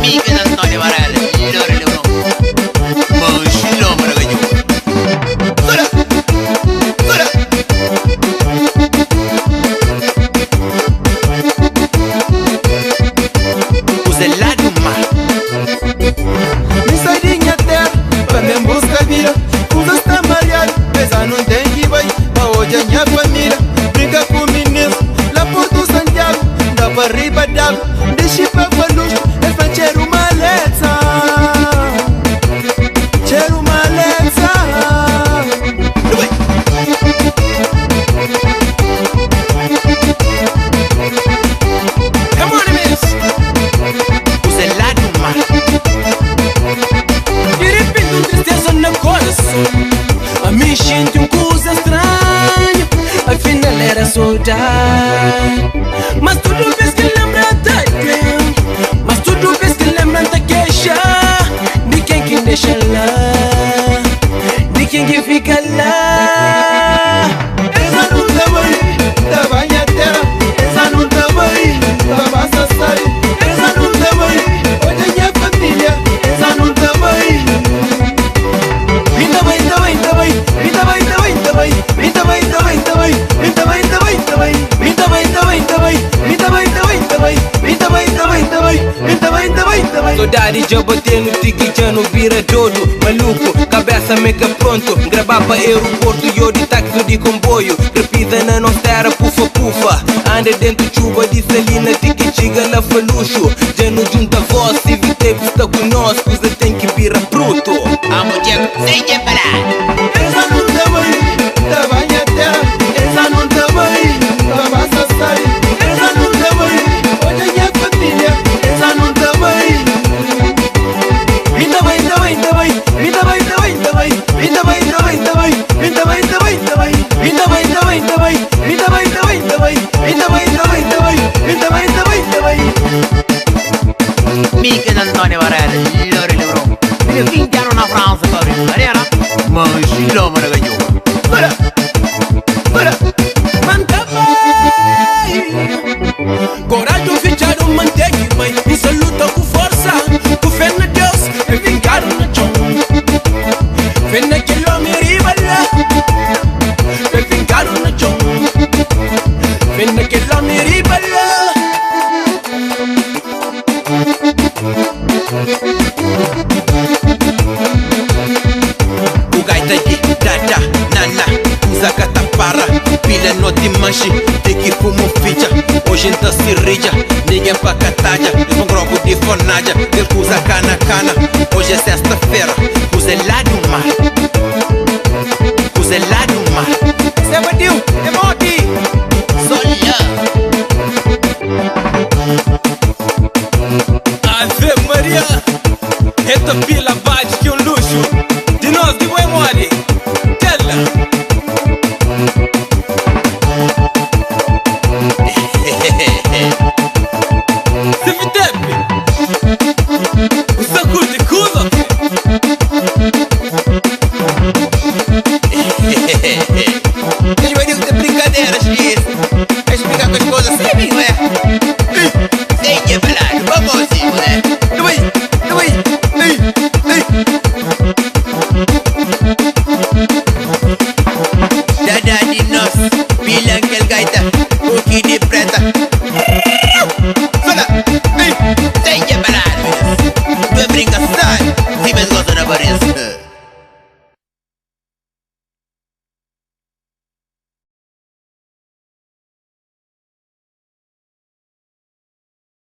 Miguel Antonio Varela, Lore Lebrón, Monchilo Maragaño. ¡Fuera! ¡Fuera! Usela do mar. Me saidinha terra, pra me buscar vira. Usa esta malhada, pesa não tem que vai. Pra hoje a minha família brinca com o menino. Lá por do Santiago, dá pra riba d'água. Deixa pra luz, é pra cheiro maleza. Cheiro maleza. Come on, miss. Usela do mar. De repente tristeza no coração. A mim sente coisa estranha. Afinal era saudade. Mas tudo vez que lembra da gente. Mas tudo vez que lembra da queixa. De quem que deixa lá. De quem que fica lá. Essa não tá bem, tá banha terra. Essa não tá bem, tá basta sai. Essa não tá bem, hoje a minha família. Essa não tá bem. Vinda bem, tá bem, tá bem. Vinda bem, tá bem, tá bem. Vinda bem, tá bem, tá bem. Vinda bem, tá bem, tá bem. Vinda bem, tá bem, tá bem. Vinda bem, tá bem, tá bem. Vinda bem, tá bem, tá bem. Vinda bem, tá bem, tá bem. Saudade já bater no tique, já não vira dodo. Maluco, cabeça mega pronto. Gravar para aeroporto, eu de táxi de comboio. Repisa na nossa terra, pufa pufa. Anda dentro de chuva de salina, tique chega lá falucho. Já não junta voz, se viteve está conosco, você tem que virar bruto. Vamos, Diego, sem te parar. Essa não tá bem, tá banha terra. Essa não tá bem, tá basta sai. Essa não tá bem, hoje a minha família. Essa não tá bem. Vinda bem, tá bem, tá bem. Vinda bem, tá bem, tá bem. Vinda bem, tá bem, tá bem. Vinda bem, tá bem, tá bem. Vinda bem, tá bem, tá bem. Vinda bem, tá bem, tá bem. Vinda bem, tá bem, tá bem. Vinda bem, tá bem, tá bem. Miguel Antonio Varela, Lore Lebrón. Ele vingaram na França, Fabrício Varela, Monchilo Maragaño. ¡Fuera! ¡Fuera! Manta vai. Coragem ficharam manteiga, mãe. Isso luta com força. Com fé na Deus, é vingar no chão. Fé naquele homem riba lá. É vingar no chão. Fé naquele homem riba lá. O gaita de dada, nana, usa catapara. Pilha no de manche, tem que fumo ficha. Hoje então se rija, ninguém pra catalha. Um grogo de fornalha, ele usa cana. Hoje é sexta-feira,